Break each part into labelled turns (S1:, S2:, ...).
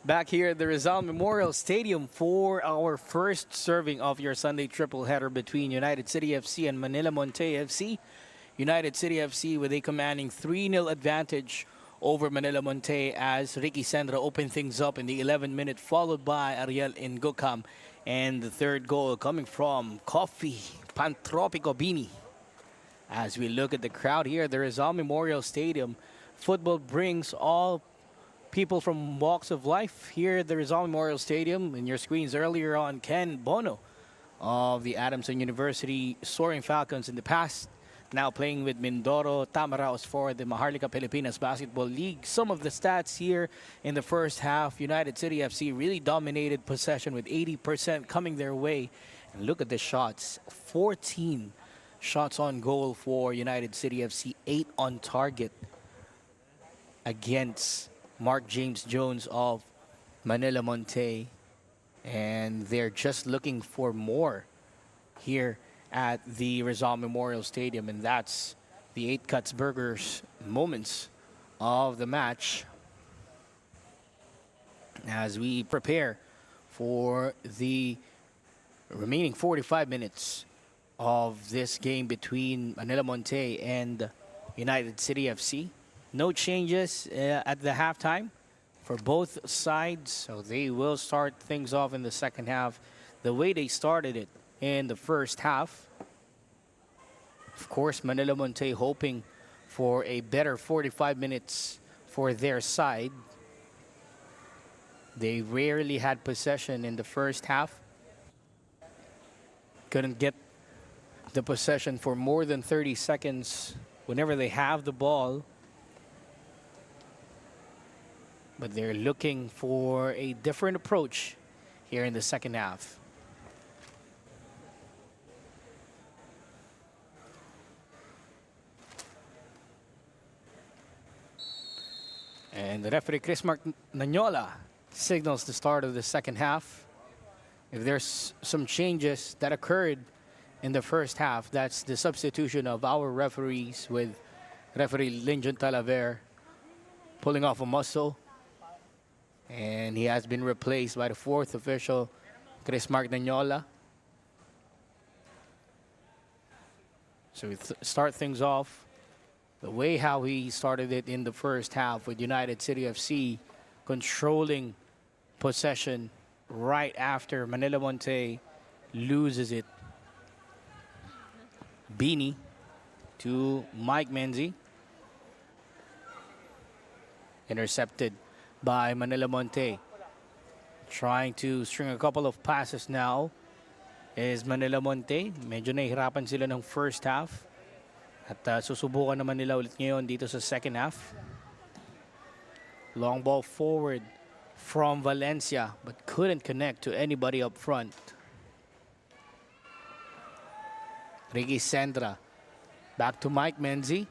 S1: Back here at the Rizal Memorial Stadium for our first serving of your Sunday triple header between United City FC and Manila Montet FC. United City FC with a commanding 3-0 advantage over Manila Montet as Ricky Sendra opened things up in the 11th minute, followed by Ariel Ngokam. And the third goal coming from Coffee Pantropico Bini. As we look at the crowd here at the Rizal Memorial Stadium, football brings all people from walks of life here at the Rizal Memorial Stadium. In your screens earlier on, Ken Bono of the Adamson University Soaring Falcons in the past, now playing with Mindoro Tamaraos for the Maharlika Pilipinas Basketball League. Some of the stats here in the first half, United City FC really dominated possession with 80% coming their way. And look at the shots, 14 shots on goal for United City FC, 8 on target against Mark James Jones of Manila Montet, and they're just looking for more here at the Rizal Memorial Stadium, and that's the 8 Cuts Burgers moments of the match as we prepare for the remaining 45 minutes of this game between Manila Montet and United City FC. No changes at the halftime for both sides, so they will start things off in the second half the way they started it in the first half. Of course, Manila Montet hoping for a better 45 minutes for their side. They rarely had possession in the first half. Couldn't get the possession for more than 30 seconds whenever they have the ball. But they're looking for a different approach here in the second half. And the referee, Chris Mark Nanyola, signals the start of the second half. If there's some changes that occurred in the first half, that's the substitution of our referees, with referee Linjon Talaver pulling off a muscle. And he has been replaced by the fourth official, Chris Mark Nanyola. So we start things off the way how he started it in the first half, with United City FC controlling possession right after Manila Montet loses it. Bini to Mike Menzi. Intercepted by Manila Montet. Trying to string a couple of passes now is Manila Montet. Medyo nahihirapan sila ng first half. At susubukan naman nila ulit ngayon dito sa second half. Long ball forward from Valencia, but couldn't connect to anybody up front. Ricky Sendra. Back to Mike Menzi.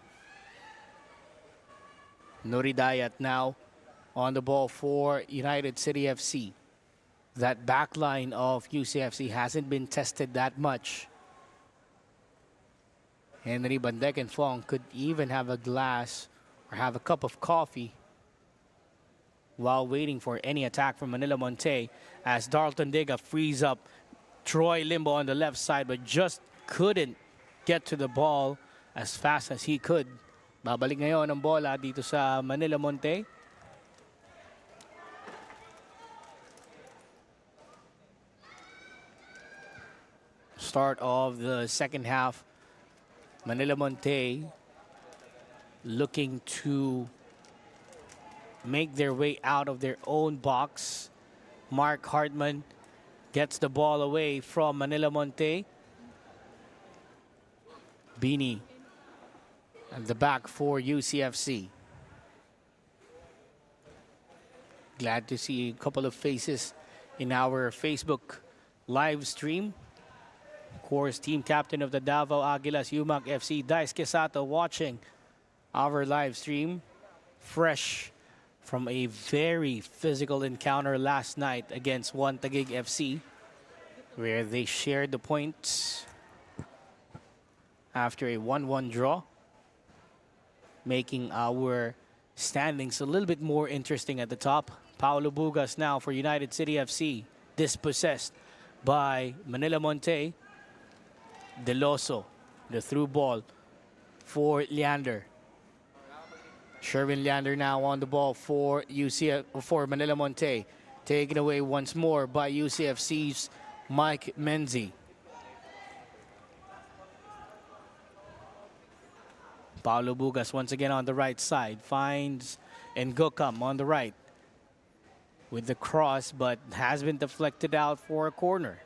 S1: Nuri Dayat now on the ball for United City FC. That back line of UCFC hasn't been tested that much. Henry Bandekenfong could even have a glass or have a cup of coffee while waiting for any attack from Manila Montet, as Darlton Diga frees up Troy Limbo on the left side, but just couldn't get to the ball as fast as he could. Babalik ngayon ang bola dito sa Manila Montet. Start of the second half, Manila Montet looking to make their way out of their own box. Mark Hartman gets the ball away from Manila Montet. Bini at the back for UCFC. Glad to see a couple of faces in our Facebook live stream. Of course, team captain of the Davao Aguilas, UMAC FC, Dice Quesato, watching our live stream. Fresh from a very physical encounter last night against One Taguig FC, where they shared the points after a 1-1 draw, making our standings a little bit more interesting at the top. Paulo Bugas now for United City FC. Dispossessed by Manila Montet. Deloso, the through ball for Leander. Sherwin Leander now on the ball for for Manila Montet. Taken away once more by UCFC's Mike Menzi. Paulo Bugas once again on the right side. Finds Ngokam on the right with the cross, but has been deflected out for a corner.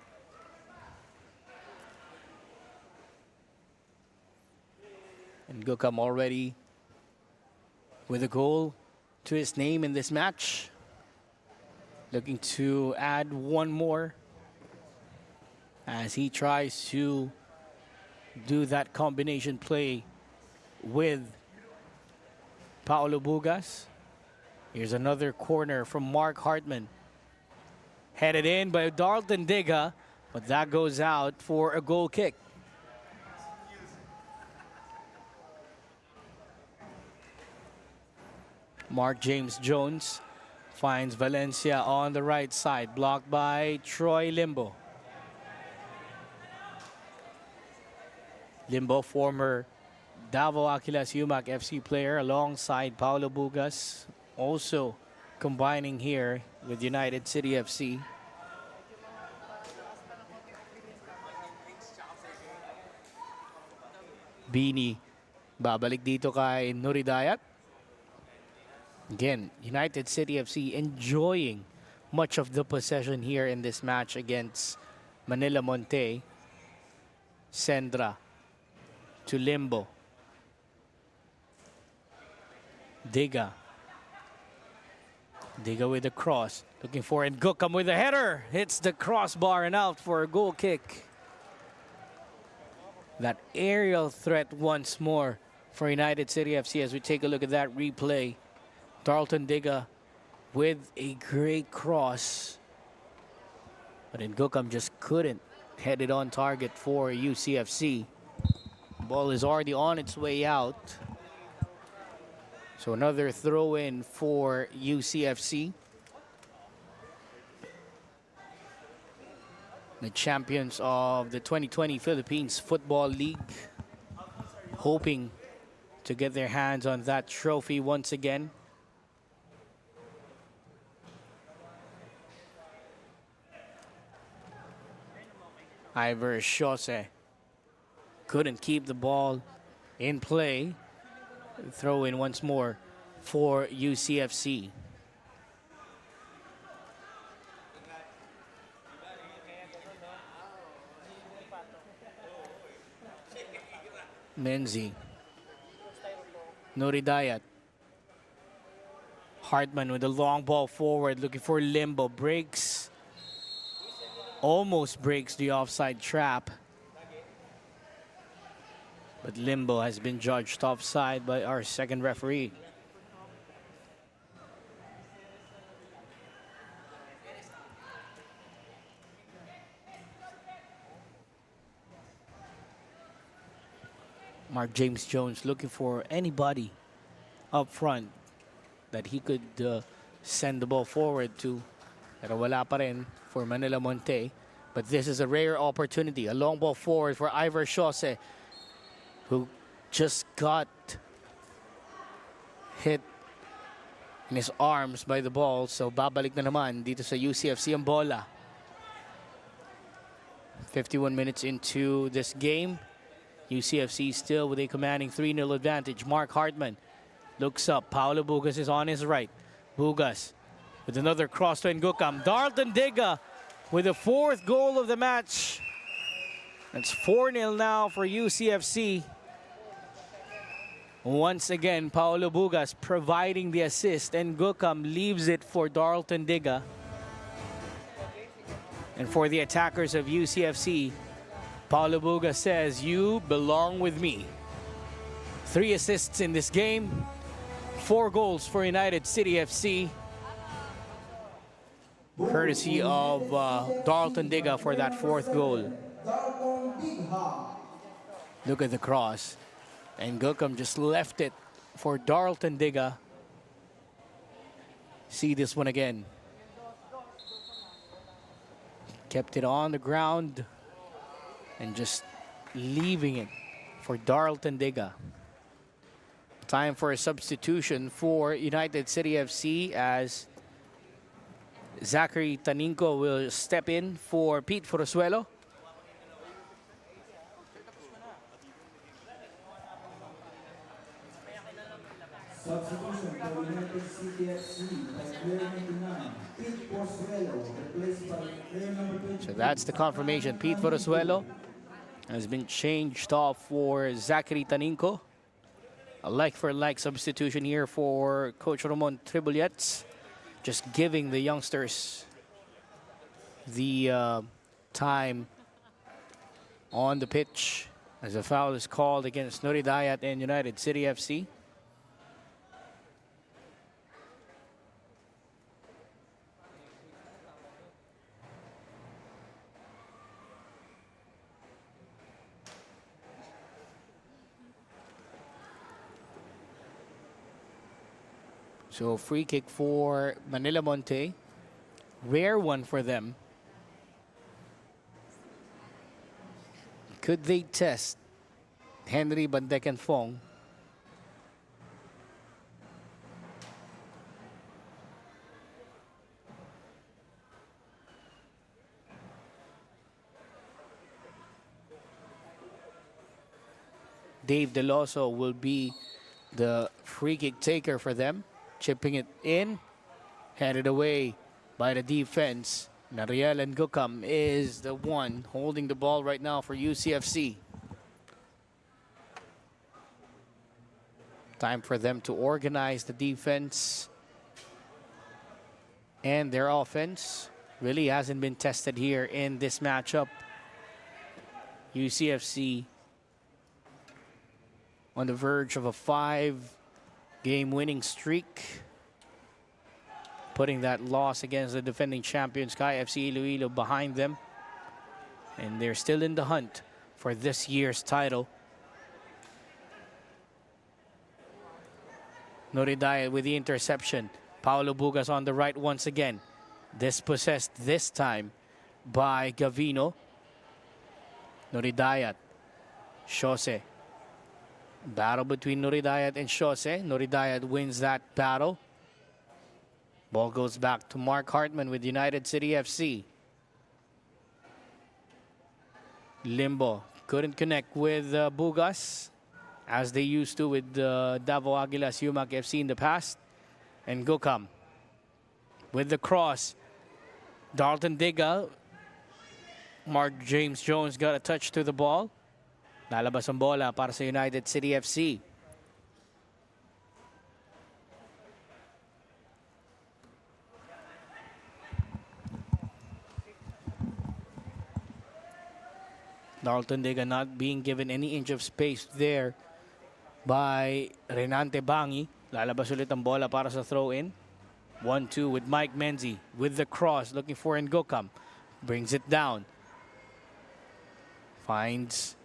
S1: Ngokam already with a goal to his name in this match. Looking to add one more as he tries to do that combination play with Paulo Bugas. Here's another corner from Mark Hartman. Headed in by Darlton Diga, but that goes out for a goal kick. Mark James Jones finds Valencia on the right side, blocked by Troy Limbo. Limbo, former Davao Aquilas Yumac FC player alongside Paulo Bugas, also combining here with United City FC. Bini, babalik dito kay Nuridayat. Again, United City FC enjoying much of the possession here in this match against Manila Montet. Sendra to Limbo. Diga. Diga with the cross. Looking for Ngokam with a header. Hits the crossbar and out for a goal kick. That aerial threat once more for United City FC as we take a look at that replay. Darlton Diga with a great cross. But Ngokam just couldn't head it on target for UCFC. Ball is already on its way out. So another throw in for UCFC. The champions of the 2020 Philippines Football League, hoping to get their hands on that trophy once again. Ivor Chose couldn't keep the ball in play. Throw in once more for UCFC. Menzi. Nuridayat. Hartman with a long ball forward, looking for Limbo. Breaks. Almost breaks the offside trap. But Limbo has been judged offside by our second referee. Mark James Jones looking for anybody up front that he could send the ball forward to. Pero wala pa rin for Manila Montet. But this is a rare opportunity. A long ball forward for Ivor Chose, who just got hit in his arms by the ball. So babalik na naman dito sa UCFC ang bola. 51 minutes into this game. UCFC still with a commanding 3-0 advantage. Mark Hartman looks up. Paulo Bugas is on his right. Bugas with another cross to Ngokam. Darlton Diga with the fourth goal of the match. It's 4-0 now for UCFC. Once again, Paulo Bugas providing the assist, and Ngokam leaves it for Darlton Diga. And for the attackers of UCFC, Paulo Bugas says, "You belong with me." 3 assists in this game, 4 goals for United City FC. Courtesy of Darlton Diga for that 4th goal. Look at the cross. And Ngokam just left it for Darlton Diga. see this one again. Kept it on the ground and just leaving it for Darlton Diga. Time for a substitution for United City FC as Zachary Taninco will step in for Pete Forosuelo.
S2: Substitution for United City FC by player 99, Pete Forosuelo, replaced by player number 20.
S1: So that's the confirmation. Pete Forosuelo has been changed off for Zachary Taninco. A like-for-like substitution here for Coach Ramon Tribullets. Just giving the youngsters the time on the pitch as a foul is called against Nuri Dayat and United City FC. So free kick for Manila Montet. Rare one for them. Could they test Henry Bandekenfong? Dave Deloso will be the free kick taker for them. Chipping it in, handed away by the defense. Nariel and Gukam is the one holding the ball right now for UCFC. Time for them to organize the defense. And their offense really hasn't been tested here in this matchup. UCFC on the verge of a 5-game winning streak, putting that loss against the defending champions Sky FC Iloilo behind them, and they're still in the hunt for this year's title. Nuri Dayat with the interception. Paulo Bugas on the right once again. Dispossessed this time by Gavino. Nuri Dayat. Shose. Battle between Nuri Dayat and Shose. Nuri Dayat wins that battle. Ball goes back to Mark Hartman with United City FC. Limbo couldn't connect with Bugas as they used to with Davao Aguilas Yumak FC in the past. And Gokam with the cross. Dalton Diga. Mark James Jones got a touch to the ball. Lalabas ang bola para sa United City FC. Dalton Diga not being given any inch of space there by Renante Bangi. Lalabas ulit ang bola para sa throw-in. 1-2 with Mike Menzi with the cross, looking for Ngokam. Brings it down. Finds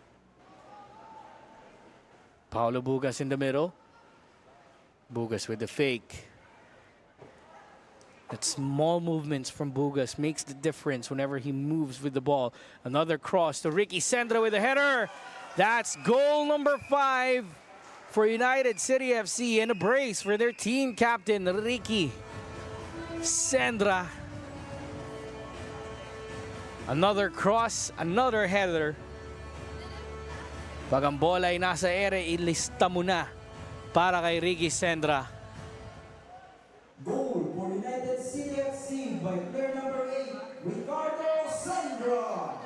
S1: Paulo Bugas in the middle. Bugas with the fake. That small movements from Bugas makes the difference whenever he moves with the ball. Another cross to Ricky Sendra with a header. That's goal number 5 for United City FC, and a brace for their team captain, Ricky Sendra. Another cross, another header. Pag ang bola ay nasa ere, ilista mo na para kay Ricky Sendra.
S2: Goal for United City FC by player number 8, Ricardo Sendra.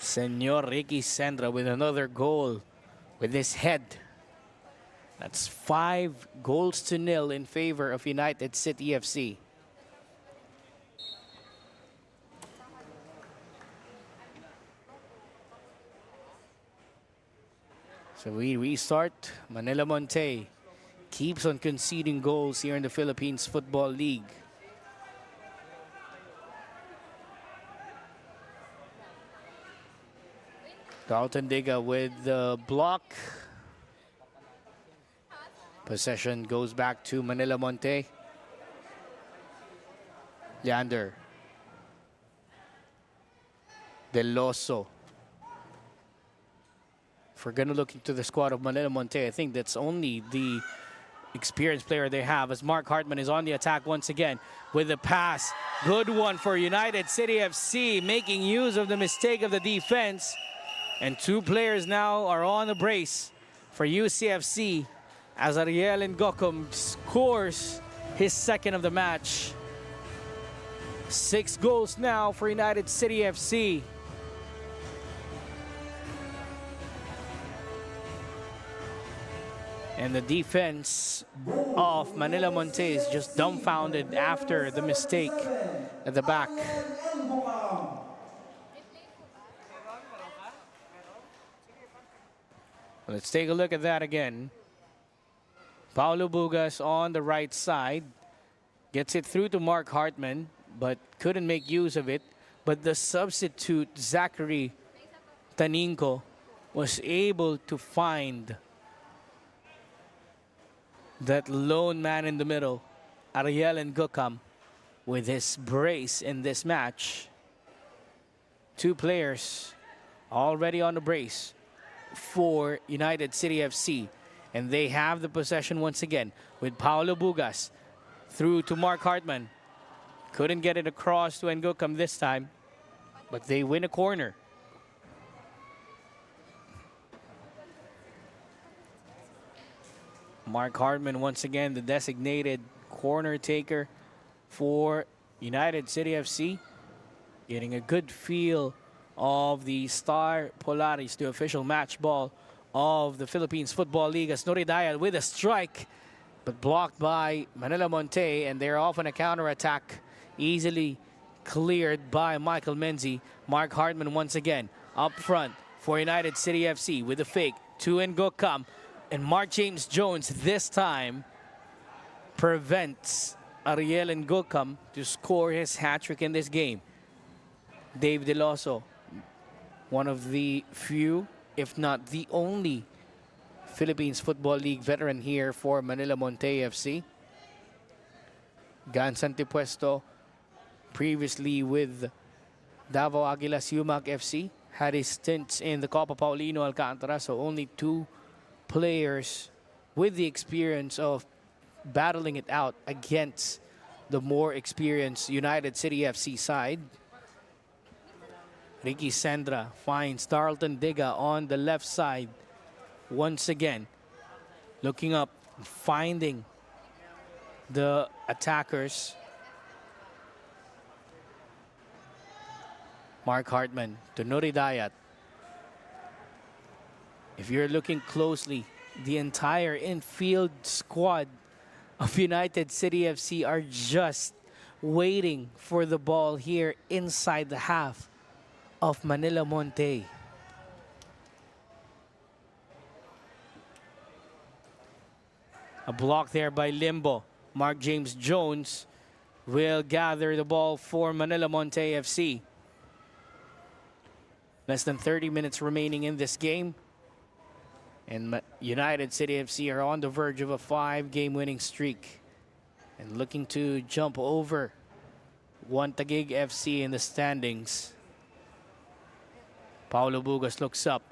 S1: Senor Ricky Sendra with another goal with his head. That's 5-0 in favor of United City FC. So we restart. Manila Montet keeps on conceding goals here in the Philippines Football League. Dalton Diga with the block. Possession goes back to Manila Monte. Leander. Deloso. If we're going to look into the squad of Manila Monte, I think that's only the experienced player they have, as Mark Hartman is on the attack once again with a pass. Good one for United City FC, making use of the mistake of the defense. And two players now are on the brace for UCFC as Ariel Ngocom scores his second of the match. 6 goals now for United City FC. And the defense of Manila Monte is just dumbfounded after the mistake at the back. Let's take a look at that again. Paulo Bugas on the right side. Gets it through to Mark Hartman, but couldn't make use of it. But the substitute, Zachary Taninco, was able to find that lone man in the middle, Ariel Ngocom, with his brace in this match. Two players already on the brace for United City FC. And they have the possession once again with Paulo Bugas through to Mark Hartman. Couldn't get it across to Ngocom this time, but they win a corner. Mark Hartman once again the designated corner taker for United City FC. Getting a good feel of the Star Polaris, the official match ball of the Philippines Football League, as Noridaya with a strike, but blocked by Manila Monte, and they're off on a counter-attack, easily cleared by Michael Menzi. Mark Hartman once again up front for United City FC with a fake to Ngocom, and Mark James Jones this time prevents Ariel Ngocom to score his hat-trick in this game. Dave Deloso, one of the few, if not the only, Philippines Football League veteran here for Manila Monte FC. Gan Santipuesto, previously with Davao Aguilas Yumac FC, had his stints in the Copa Paulino Alcantara, so only two players with the experience of battling it out against the more experienced United City FC side. Ricky Sandra finds Darlton Diga on the left side. Once again, looking up, finding the attackers. Mark Hartman to Nuri Dayat. If you're looking closely, the entire infield squad of United City FC are just waiting for the ball here inside the half of Manila Monte. A block there by Limbo. Mark James Jones will gather the ball for Manila Monte FC. Less than 30 minutes remaining in this game. And United City FC are on the verge of a 5-game winning streak. And looking to jump over Taguig FC in the standings. Paulo Bugas looks up.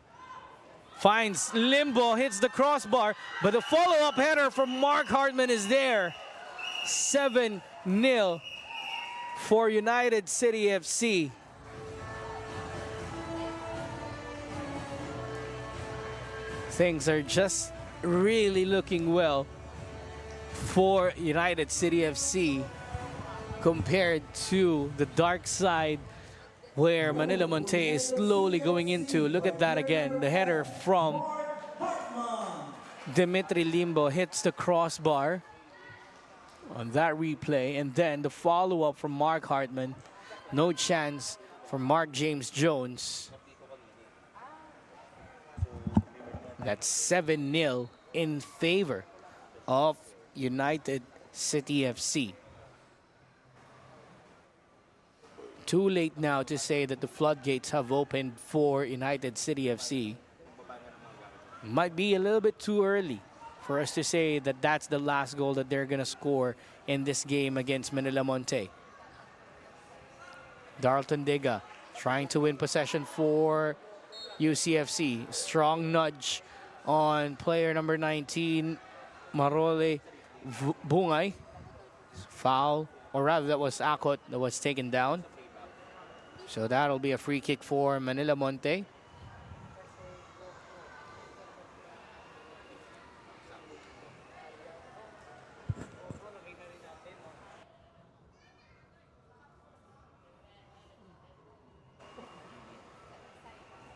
S1: Finds Limbo, hits the crossbar, but the follow-up header from Mark Hartman is there. 7-0 for United City FC. Things are just really looking well for United City FC compared to the dark side where Manila Monte is slowly going into. Look at that again. The header from Dimitri Limbo hits the crossbar on that replay. And then the follow-up from Mark Hartman. No chance for Mark James Jones. That's 7-0 in favor of United City FC. Too late now to say that the floodgates have opened for United City FC. Might be a little bit too early for us to say that that's the last goal that they're going to score in this game against Manila Montet. Darlton Diga trying to win possession for UCFC. Strong nudge on player number 19, Marole Bungay. Foul, or rather that was Akot that was taken down. So that'll be a free kick for Manila Montet.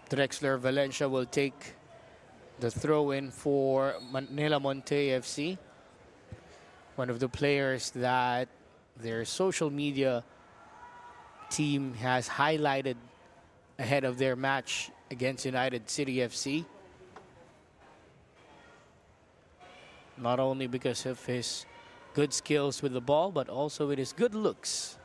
S1: Drexler Valencia will take the throw-in for Manila Montet FC. One of the players that their social media team has highlighted ahead of their match against United City FC. Not only because of his good skills with the ball, but also with his good looks.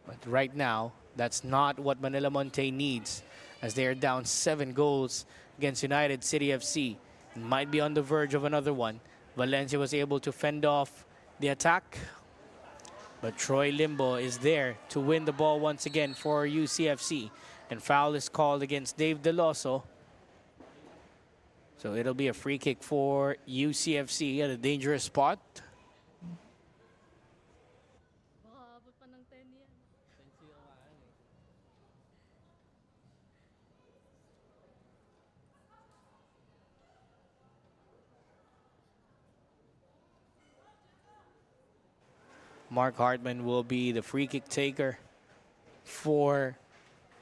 S1: But right now, that's not what Manila Montet needs, as they are down 7 goals against United City FC. It might be on the verge of another one. Valencia was able to fend off the attack, but Troy Limbo is there to win the ball once again for UCFC. And foul is called against Dave Deloso. So it'll be a free kick for UCFC at a dangerous spot. Mark Hartman will be the free kick taker for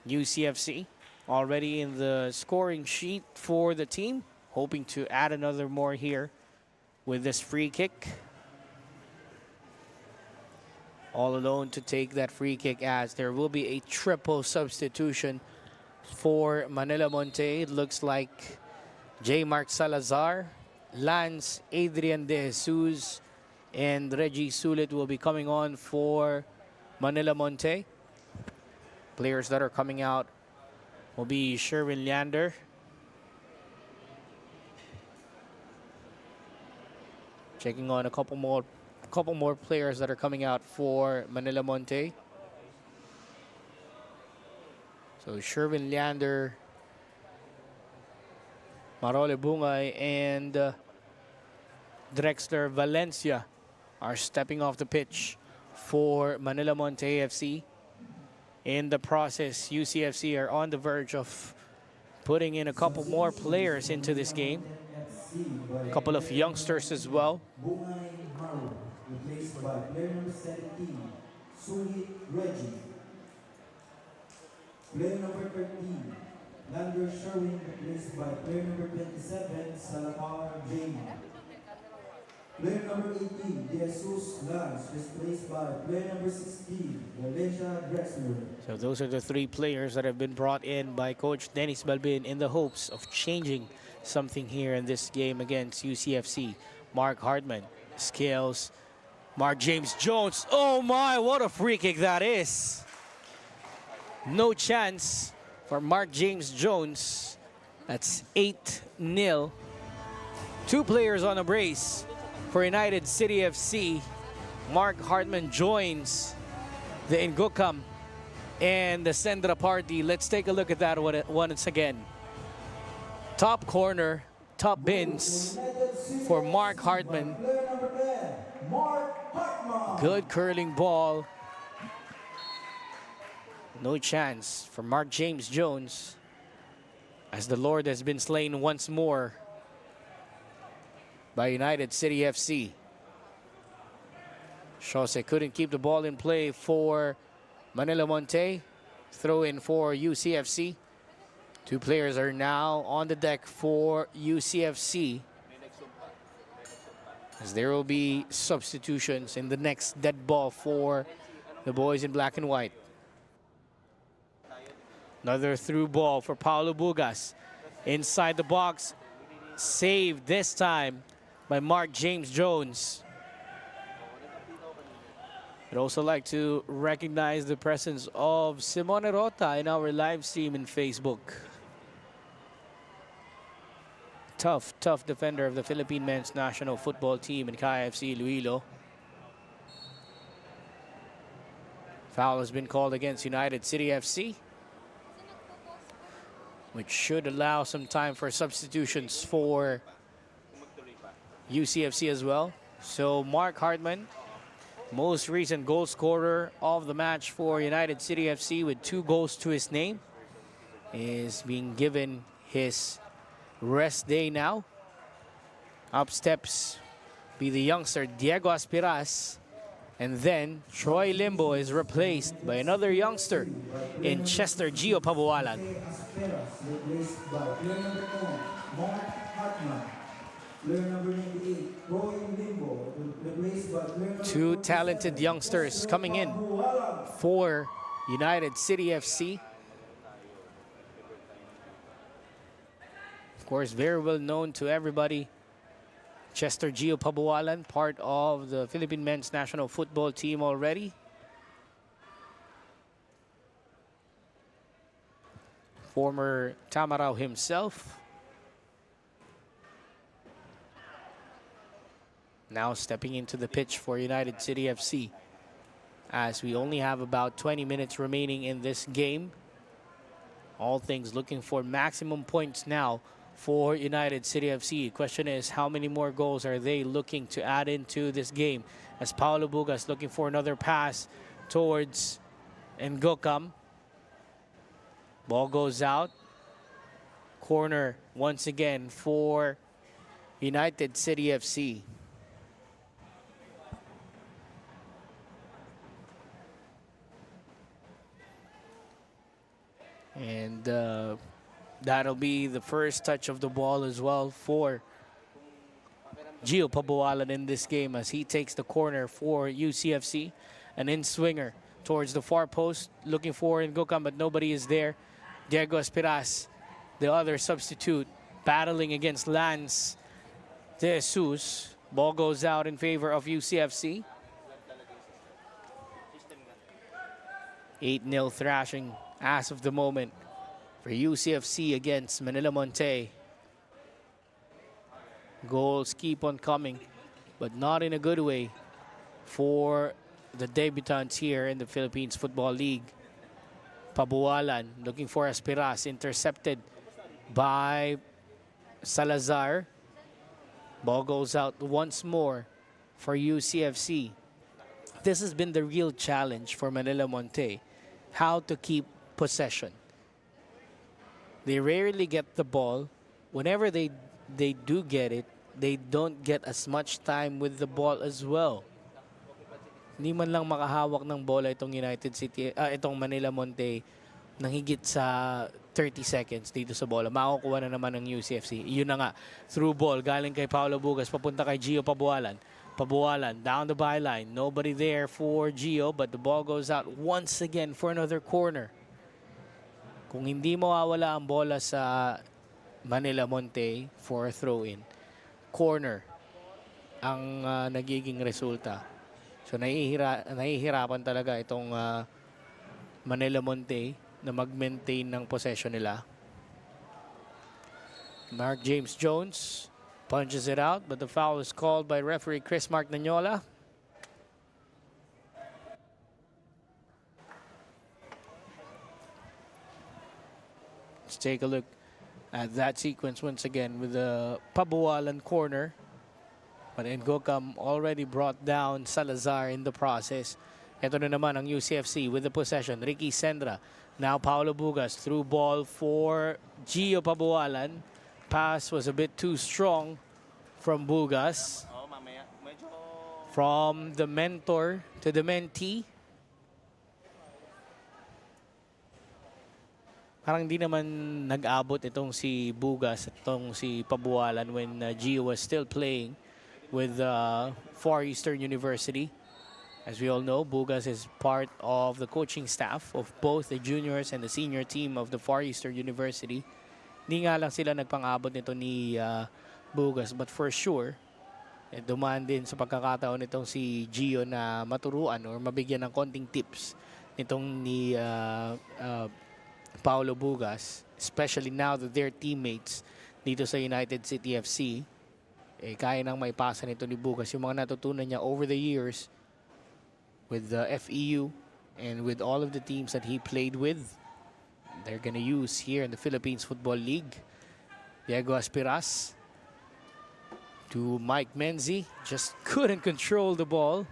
S1: UCFC. Already in the scoring sheet for the team. Hoping to add another more here with this free kick. All alone to take that free kick, as there will be a triple substitution for Manila Montet. It looks like J. Mark Salazar, Lance Adrian De Jesus, and Reggie Sulit will be coming on for Manila Montet. Players that are coming out will be Sherwin Leander, checking on a couple more players that are coming out for Manila Montet. So Sherwin Leander, Marole Bungay, and Drexler Valencia are stepping off the pitch for Manila Montet FC. In the process, UCFC are on the verge of putting in a couple more players into this game. A couple of youngsters as well.
S2: Bungay Haru, replaced by player number 17, Sulit Reggie. Player number 13, Lander Sherwin, replaced by player number 27, Salazar Jaime. Player number 18, Jesus Lance, replaced by player number 16, Valencia Drexler.
S1: So those are the 3 players that have been brought in by Coach Dennis Balbin in the hopes of changing something here in this game against UCFC. Mark Hartman, Scales, Mark James Jones. Oh my, what a free kick that is. No chance for Mark James Jones. That's 8-0. 2 players on a brace for United City FC. Mark Hartman joins the Ingokam and the Sendra party. Let's take a look at that once again. Top corner, top bins for Mark Hartman.
S2: Player number 10, Mark Hartman.
S1: Good curling ball. No chance for Mark James Jones, as the Lord has been slain once more by United City FC. Chose couldn't keep the ball in play for Manila Montet. Throw in for UCFC. 2 players are now on the deck for UCFC, as there will be substitutions in the next dead ball for the boys in black and white. Another through ball for Paulo Bugas. Inside the box. Saved this time by Mark James Jones. I'd also like to recognize the presence of Simone Rota in our live stream in Facebook. tough defender of the Philippine men's national football team in KFC Iloilo. Foul has been called against United City FC, which should allow some time for substitutions for UCFC as well. So Mark Hartman, most recent goal scorer of the match for United City FC with 2 goals to his name, is being given his rest day now. Up steps be the youngster Diego Aspiras, and then Troy Limbo is replaced by another youngster in Chester Gio Pabualan.
S2: Asperas, replaced by player number 10, Mark Hartman. Player number 98, Troy Limbo, replaced by player number
S1: 2 talented youngsters coming in for United City FC. Of course, very well known to everybody. Chester Gio Pabualan, part of the Philippine men's national football team already. Former Tamarao himself. Now stepping into the pitch for United City FC, as we only have about 20 minutes remaining in this game. All things looking for maximum points now for United City FC. Question is, how many more goals are they looking to add into this game? As Paulo Bugas looking for another pass towards Ngokam. Ball goes out. Corner once again for United City FC. And that'll be the first touch of the ball as well for Gio Pabualan in this game, as he takes the corner for UCFC. An in-swinger towards the far post, looking for Ngokam, but nobody is there. Diego Espiras, the other substitute, battling against Lance De Jesus. Ball goes out in favor of UCFC. 8-0 thrashing as of the moment for UCFC against Manila Montet. Goals keep on coming, but not in a good way for the debutants here in the Philippines Football League. Pabualan looking for Aspiras, intercepted by Salazar. Ball goes out once more for UCFC. This has been the real challenge for Manila Montet, how to keep possession. They rarely get the ball. Whenever they do get it, they don't get as much time with the ball as well. Hindi man lang makahawak ng bola itong itong Manila Montet nang higit sa 30 seconds dito sa bola. Makukuha na naman ng UCFC. Yun na nga, through ball galing kay Paulo Bugas papunta kay Gio Pabualan. Pabualan down the byline. Nobody there for Gio, but the ball goes out once again for another corner. Kung hindi mawawala ang bola sa Manila Montet for a throw-in, corner ang nagiging resulta. So nahihirapan talaga itong Manila Montet na mag-maintain ng possession nila. Mark James Jones punches it out, but the foul is called by referee Chris Mark Nanyola. Let's take a look at that sequence once again with the Pabualan corner. But Ngokam already brought down Salazar in the process. Ito na naman ang UCFC with the possession. Ricky Sendra. Now Paulo Bugas through ball for Gio Pabualan. Pass was a bit too strong from Bugas. From the mentor to the mentee. Parang di naman nag-abot itong si Bugas at itong si Pabualan when Gio was still playing with Far Eastern University. As we all know, Bugas is part of the coaching staff of both the juniors and the senior team of the Far Eastern University. Hindi nga lang sila nagpang-abot nito ni Bugas, but for sure, dumaan din sa pagkakataon nitong si Gio na maturuan or mabigyan ng konting tips nitong ni Paulo Bugas, especially now that they're teammates dito sa United City FC. Eh, kaya nang maipasa nito ni Bugas yung mga natutunan niya over the years with the FEU and with all of the teams that he played with. They're gonna use here in the Philippines Football League. Diego Aspiras to Mike Menzi. Just couldn't control the ball.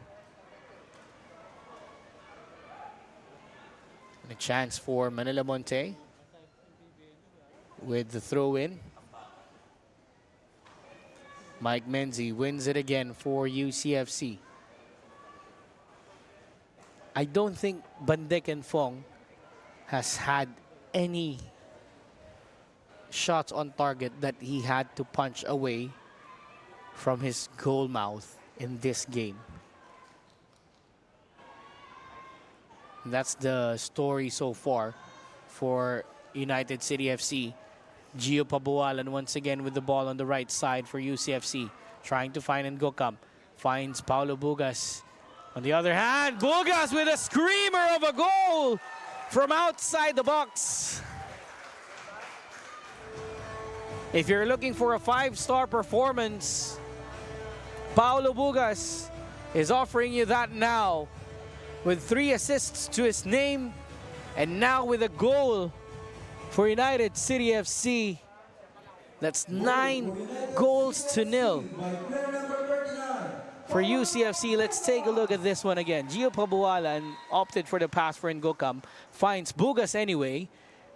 S1: And a chance for Manila Montet with the throw-in. Mike Menzi wins it again for UCFC. I don't think Bandek and Fong has had any shots on target that he had to punch away from his goal mouth in this game. That's the story so far for United City FC. Gio Pabualan once again with the ball on the right side for UCFC. Trying to find Ngokam. Finds Paulo Bugas. On the other hand, Bugas with a screamer of a goal from outside the box. If you're looking for a 5-star performance, Paulo Bugas is offering you that now. With 3 assists to his name, and now with a goal for United City FC. That's 9 goals to nil for UCFC. Let's take a look at this one again. Gio Pabualan opted for the pass for Ngokam. Finds Bugas anyway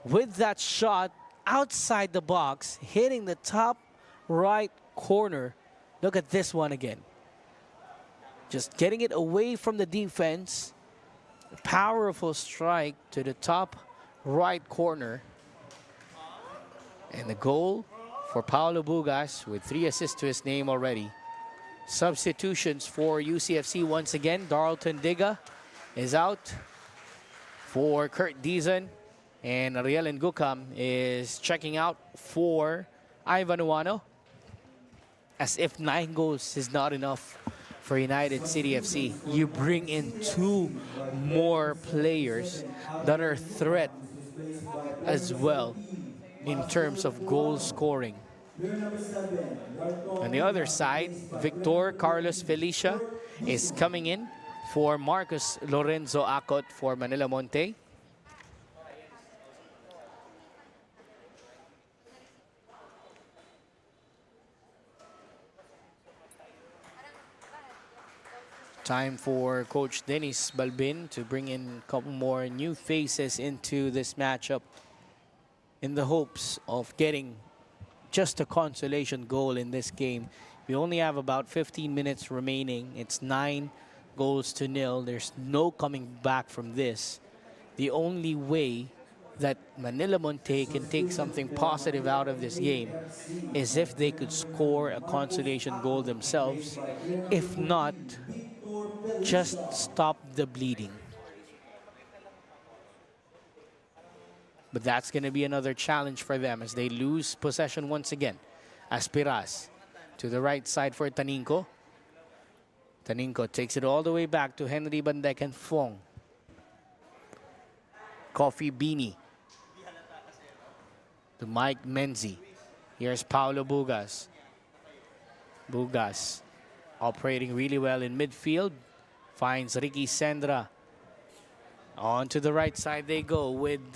S1: with that shot outside the box, hitting the top right corner. Look at this one again. Just getting it away from the defense. Powerful strike to the top right corner. And the goal for Paulo Bugas with 3 assists to his name already. Substitutions for UCFC once again. Darlton Diga is out for Kurt Dizon. And Ariel Ngukam is checking out for Ivan Uano. As if 9 goals is not enough for United City FC. You bring in 2 more players that are threat as well in terms of goal scoring. On the other side, Victor Carlos Felicia is coming in for Marcus Lorenzo Acot for Manila Montet. Time for Coach Dennis Balbin to bring in a couple more new faces into this matchup in the hopes of getting just a consolation goal in this game. We only have about 15 minutes remaining. It's 9 goals to nil. There's no coming back from this. The only way that Manila Montet can take something positive out of this game is if they could score a consolation goal themselves. If not, just stop the bleeding. But that's going to be another challenge for them as they lose possession once again. Aspiras to the right side for Taninco. Taninco takes it all the way back to Henry Bandek and Fong. Coffee Beanie to Mike Menzi. Here's Paulo Bugas. Bugas operating really well in midfield. Finds Ricky Sendra. On to the right side they go with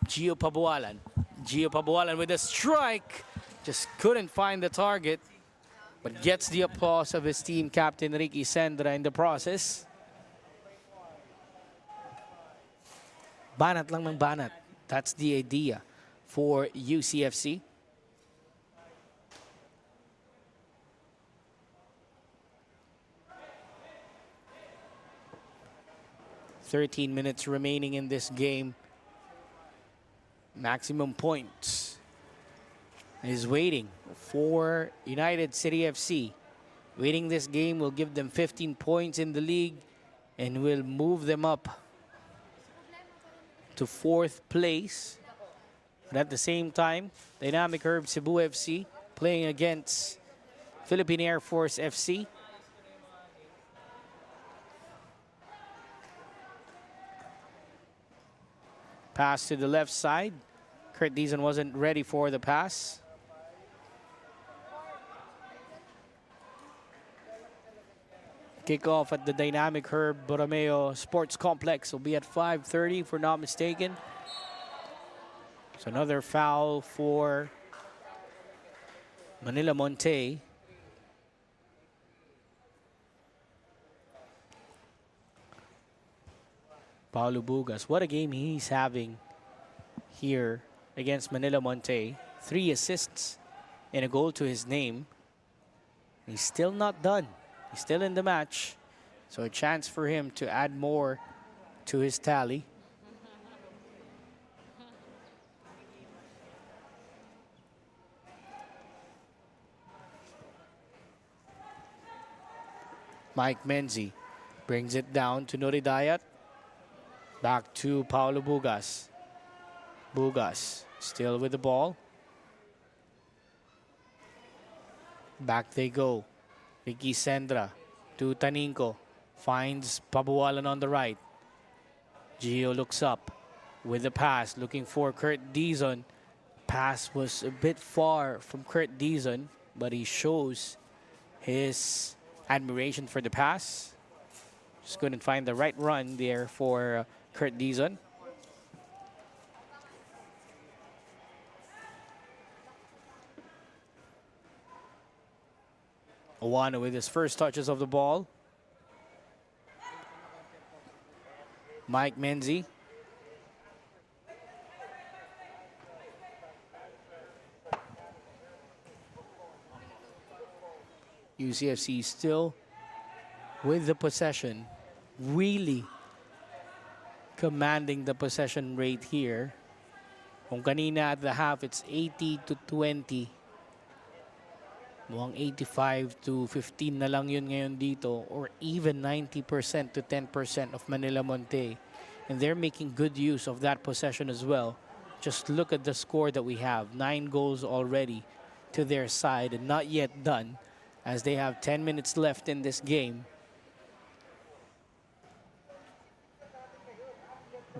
S1: Gio Pabualan. Gio Pabualan with a strike. Just couldn't find the target. But gets the applause of his team captain Ricky Sendra in the process. Banat lang ng banat. That's the idea for UCFC. "13 minutes remaining in this game. Maximum points is waiting for United City FC. Winning this game will give them 15 points in the league and will move them up to 4th place. But at the same time, Dynamic Herb Cebu FC playing against Philippine Air Force FC. Pass to the left side. Kurt Dizon wasn't ready for the pass. Kickoff at the dynamic Herb Borromeo Sports Complex will be at 5:30 if we're not mistaken. So another foul for Manila Montet. Paulo Bugas, what a game he's having here against Manila Montet. 3 assists and a goal to his name. He's still not done. He's still in the match. So a chance for him to add more to his tally. Mike Menzi brings it down to Nuri Dayat. Back to Paulo Bugas. Bugas still with the ball. Back they go. Ricky Sendra to Taninco. Finds Pabualan on the right. Gio looks up with the pass. Looking for Kurt Dizon. Pass was a bit far from Kurt Dizon, but he shows his admiration for the pass. Just couldn't find the right run there for Kurt Dizon. Owano with his first touches of the ball. Mike Menzi. UCFC still with the possession, really commanding the possession rate here. Kung kanina at the half, it's 80-20. Mukhang 85-15 na lang yun ngayon dito, or even 90% to 10% of Manila Montet. And they're making good use of that possession as well. Just look at the score that we have. 9 goals already to their side and not yet done, as they have 10 minutes left in this game.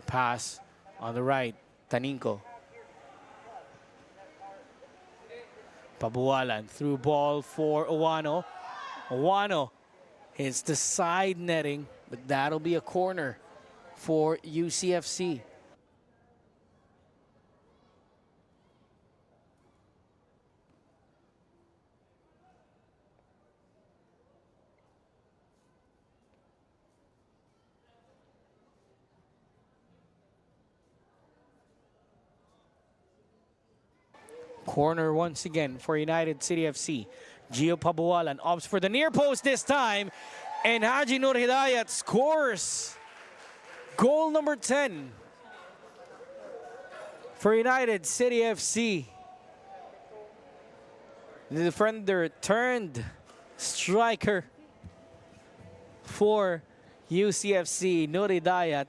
S1: Pass on the right, Taninco. Pabualan through ball for Owano. Owano hits the side netting, but that'll be a corner for UCFC. Corner once again for United City FC. Gio Pabualan opts for the near post this time, and Haji Nur Hidayat scores goal number 10 for United City FC. The defender turned striker for UCFC, Nur Hidayat.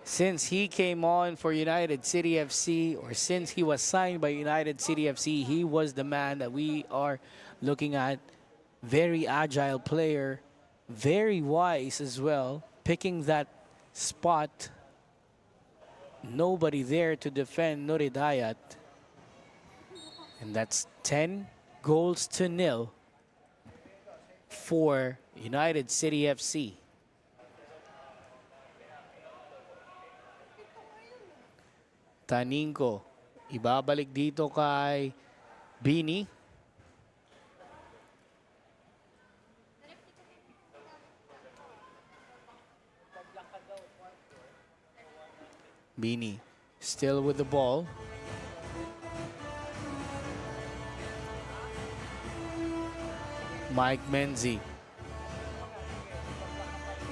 S1: Since he came on for United City FC, or since he was signed by United City FC, he was the man that we are looking at. Very agile player, very wise as well, picking that spot. Nobody there to defend Nur Hidayat. And that's 10 goals to nil for United City FC. Taninco, ibabalik dito kay Bini. Bini still with the ball. Mike Menzi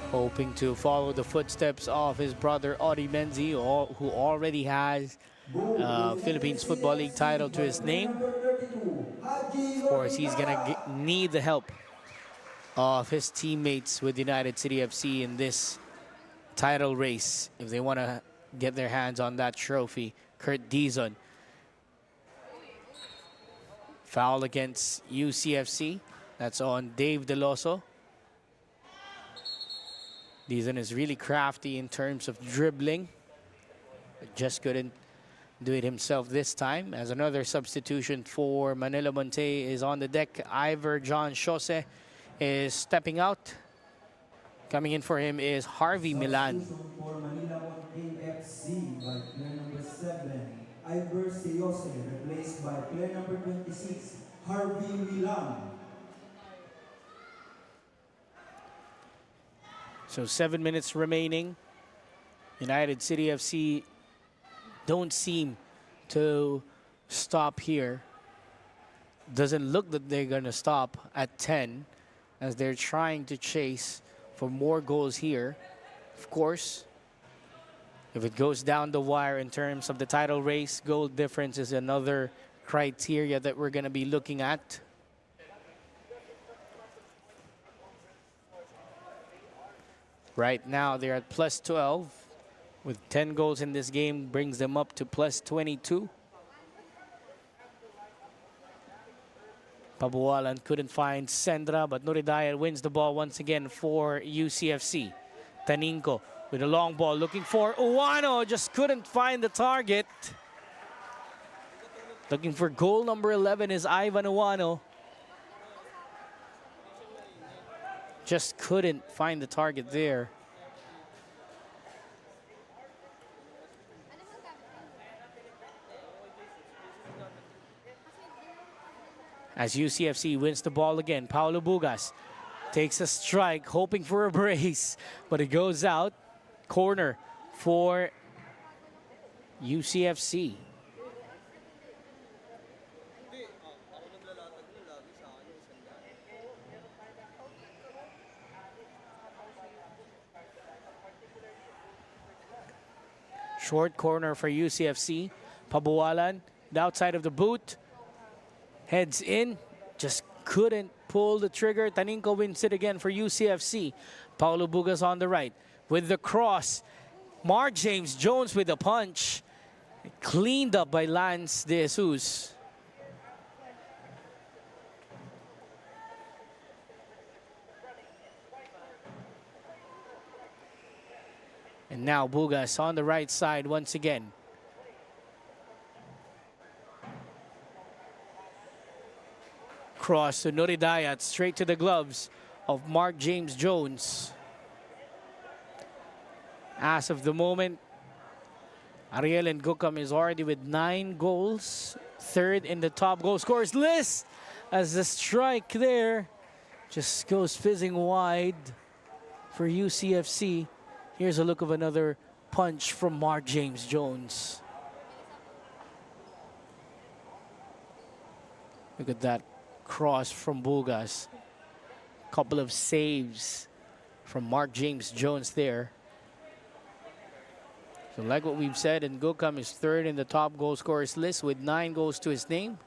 S1: hoping to follow the footsteps of his brother Audie Menzi, who already has Philippines Football League title to his name. Of course, he's gonna need the help of his teammates with United City FC in this title race if they want to get their hands on that trophy. Kurt Dizon. Foul against UCFC. That's on Dave Deloso. Dizon is really crafty in terms of dribbling, but just couldn't do it himself this time. As another substitution for Manila Montet is on the deck, Ivor John Chose is stepping out. Coming in for him is Harvey Milan.
S2: Substitution for Manila Montet FC by player number 7, Iber Seyose, replaced by player number 26, Harvey Milan.
S1: So 7 minutes remaining. United City FC don't seem to stop here. Doesn't look that they're gonna stop at 10 as they're trying to chase for more goals here. Of course, if it goes down the wire in terms of the title race, goal difference is another criteria that we're gonna be looking at. Right now, they're at plus 12. With 10 goals in this game, brings them up to plus 22. Pabualan couldn't find Sendra, but Nuridayat wins the ball once again for UCFC. Taninko with a long ball looking for Uwano, just couldn't find the target. Looking for goal number 11 is Ivan Uwano. Just couldn't find the target there. As UCFC wins the ball again, Paulo Bugas takes a strike, hoping for a brace, but it goes out. Corner for UCFC. Short corner for UCFC. Pabualan, the outside of the boot. Heads in, just couldn't pull the trigger. Taninko wins it again for UCFC. Paulo Bugas on the right with the cross. Mark James Jones with a punch. Cleaned up by Lance De Jesus. And now Bugas on the right side once again. Cross to Nuridayat, straight to the gloves of Mark James Jones. As of the moment, Ariel Ngukam is already with 9 goals, third in the top goal scorers list, as the strike there just goes fizzing wide for UCFC. Here's a look of another punch from Mark James Jones. Look at that cross from Bugas. Couple of saves from Mark James Jones there. So like what we've said, Ngukam is third in the top goal scorers list with 9 goals to his name.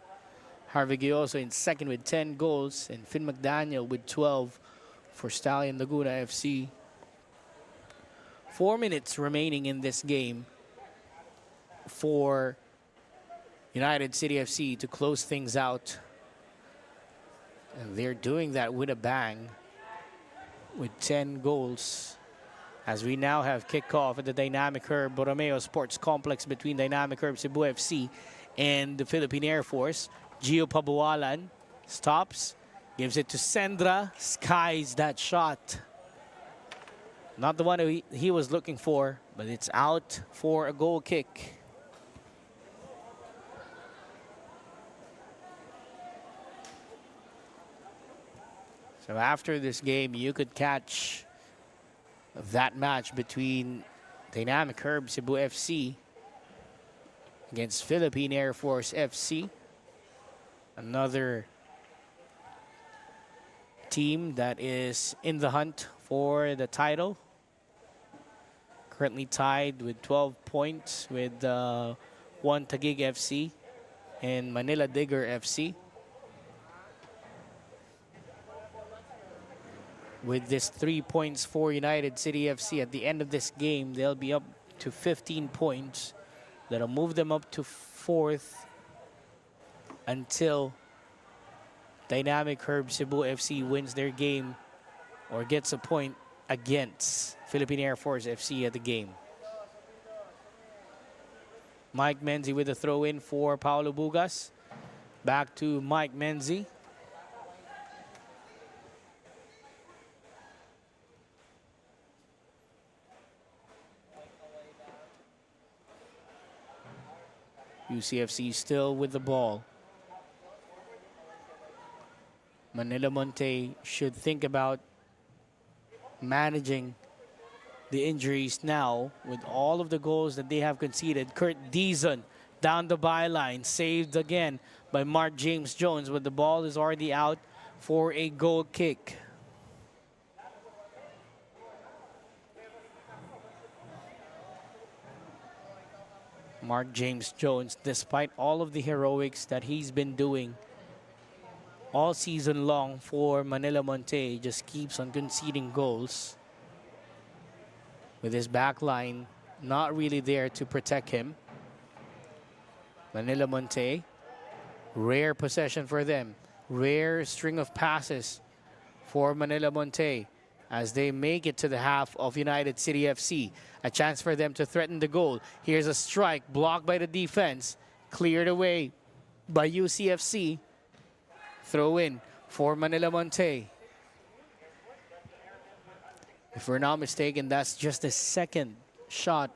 S1: Harvey Gioso in second with 10 goals, and Finn McDaniel with 12 for Stallion Laguna FC. 4 minutes remaining in this game for United City FC to close things out. And they're doing that with a bang with 10 goals. As we now have kickoff at the Dynamic Herb Borromeo Sports Complex between Dynamic Herb Cebu FC and the Philippine Air Force. Gio Pabualan stops, gives it to Sendra, skies that shot. Not the one he was looking for, but it's out for a goal kick. So after this game, you could catch that match between Dynamic Herb Cebu FC against Philippine Air Force FC. Another team that is in the hunt for the title. Currently tied with 12 points with one Taguig FC and Manila Digger FC. With this 3 points for United City FC at the end of this game, they'll be up to 15 points. That'll move them up to 4th until Dynamic Herb Cebu FC wins their game or gets a point against Philippine Air Force FC at the game. Mike Menzi with a throw in for Paulo Bugas. Back to Mike Menzi. UCFC still with the ball. Manila Montet should think about managing the injuries now with all of the goals that they have conceded. Kurt Deason down the byline, saved again by Mark James Jones, but the ball is already out for a goal kick. Mark James Jones, despite all of the heroics that he's been doing all season long for Manila Montet, just keeps on conceding goals. With his back line not really there to protect him. Manila Montet, rare possession for them. Rare string of passes for Manila Montet as they make it to the half of United City FC. A chance for them to threaten the goal. Here's a strike blocked by the defense. Cleared away by UCFC. Throw in for Manila Montet. If we're not mistaken, that's just the second shot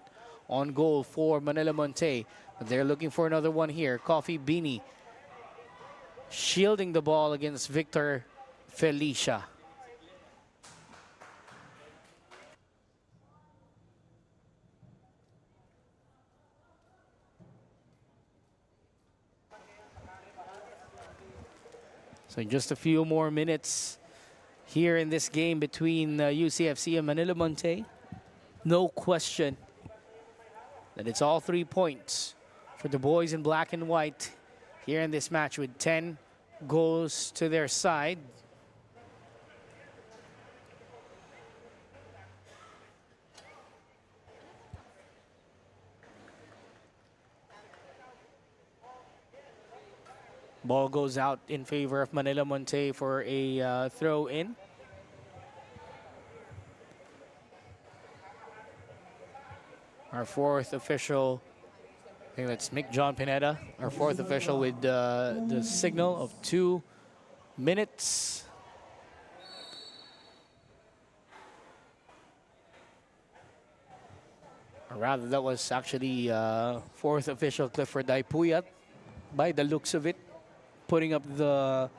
S1: on goal for Manila Montet. But they're looking for another one here. Coffee Beanie shielding the ball against Victor Felicia. So in just a few more minutes here in this game between UCFC and Manila Montet, no question that it's all 3 points for the boys in black and white here in this match with 10 goals to their side. Ball goes out in favor of Manila Montet for a throw in. Our fourth official, I think that's Mick John Pineda, our fourth official with the signal of 2 minutes. Or rather, that was actually fourth official Clifford Daipuyat by the looks of it, putting up the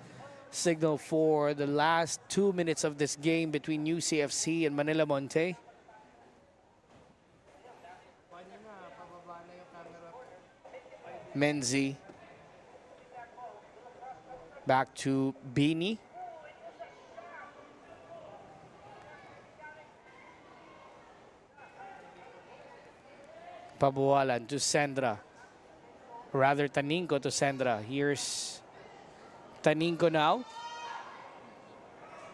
S1: signal for the last 2 minutes of this game between UCFC and Manila Montet. Menzi. Back to Beanie. Pabualan to Sandra. Rather, Taninco to Sandra. Here's Taninco now.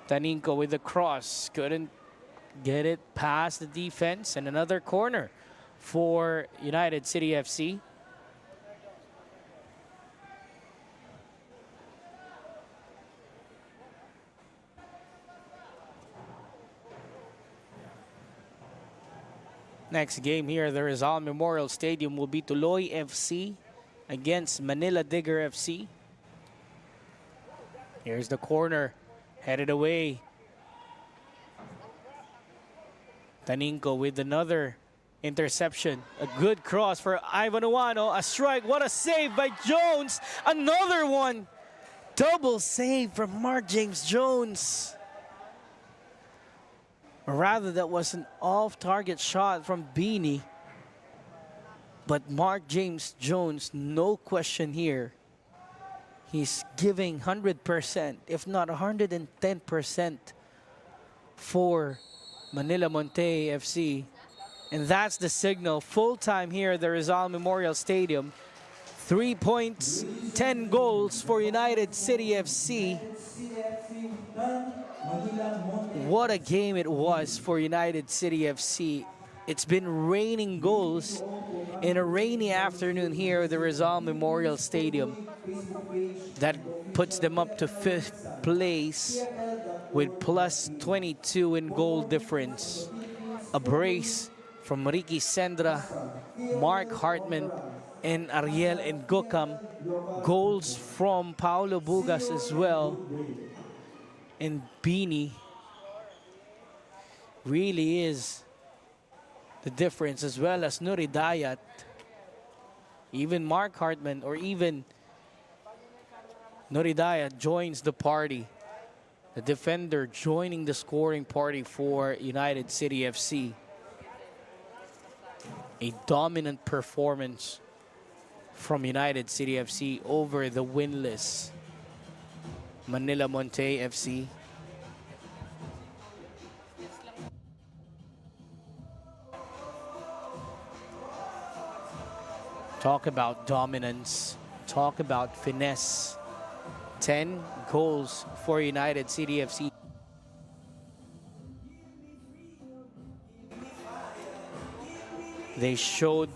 S1: Taninco with the cross. Couldn't get it past the defense. And another corner for United City FC. Next game here, the Rizal Memorial Stadium will be Tuloy FC against Manila Digger FC. Here's the corner, headed away. Taninco with another interception. A good cross for Ivan Uwano. A strike, what a save by Jones. Another one. Double save from Mark James Jones. Or rather, that was an off-target shot from Beanie. But Mark James Jones, no question here. He's giving 100%, if not 110% for Manila Montet FC. And that's the signal. Full time here at the Rizal Memorial Stadium. 3 points, 10 goals for United City FC. What a game it was for United City FC. It's been raining goals in a rainy afternoon here at the Rizal Memorial Stadium. That puts them up to 5th place with plus 22 in goal difference. A brace from Ricky Sendra, Mark Hartman, and Ariel Ngokam. Goals from Paulo Bugas as well. And Beanie really is the difference, as well as Nuri Dayat. Even Mark Hartman or even Noridaya joins the party. The defender joining the scoring party for United City FC. A dominant performance from United City FC over the winless Manila Montet FC. Talk about dominance. Talk about finesse. 10 goals for United City FC. They showed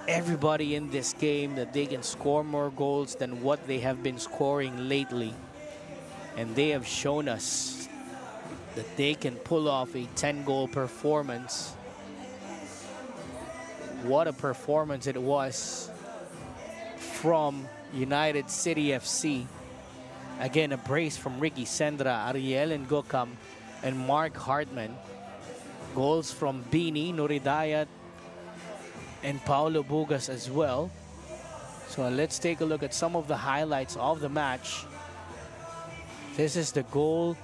S1: everybody in this game that they can score more goals than what they have been scoring lately. And they have shown us that they can pull off a 10-goal performance. What a performance it was from United City FC. Again, a brace from Ricky Sendra, Ariel Ngokam, and Mark Hartman. Goals from Bini, Noridayat, and Paulo Bugas as well. So let's take a look at some of the highlights of the match. This is the goal,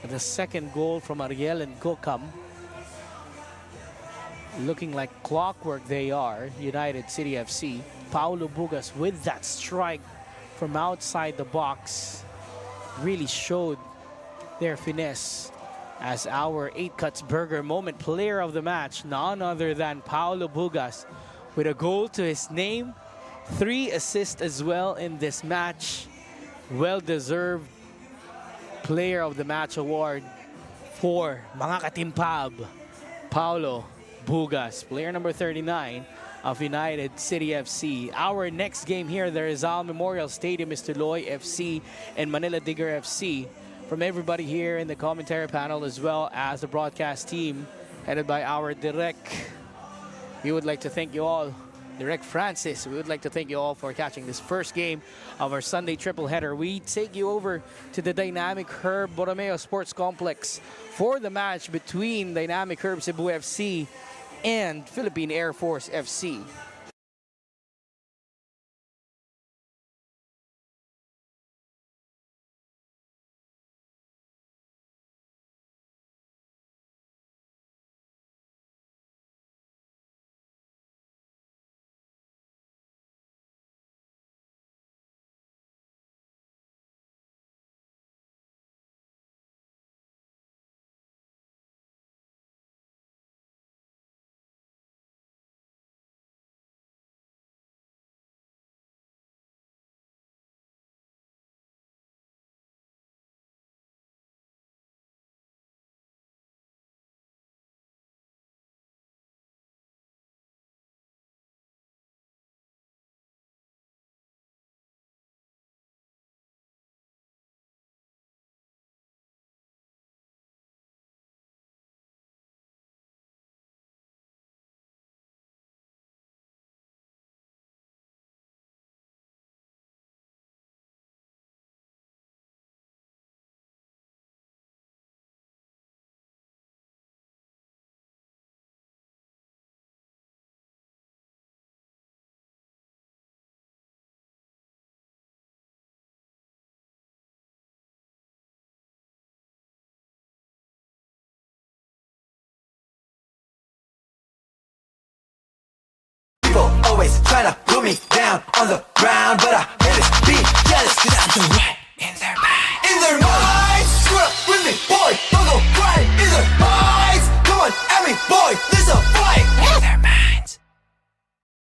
S1: the second goal from Ariel and Ngokam. Looking like clockwork they are, United City FC. Paulo Bugas with that strike from outside the box really showed their finesse as our 8 Cuts Burger moment player of the match, none other than Paulo Bugas, with a goal to his name, 3 assists as well in this match. Well-deserved player of the match award for mga katimpab, Paulo Bugas, player number 39 of United City FC. Our next game here, the Rizal Memorial Stadium, is Tuloy FC and Manila Digger FC. From everybody here in the commentary panel as well as the broadcast team headed by our Direct, we would like to thank you all. Direct Francis, we would like to thank you all for catching this first game of our Sunday triple header. We take you over to the Dynamic Herb Borromeo Sports Complex for the match between Dynamic Herb Cebu FC and Philippine Air Force FC.
S3: Always try to put me down on the ground, but I really be jealous, cause I'm the right in their mind. In their mind, screw up.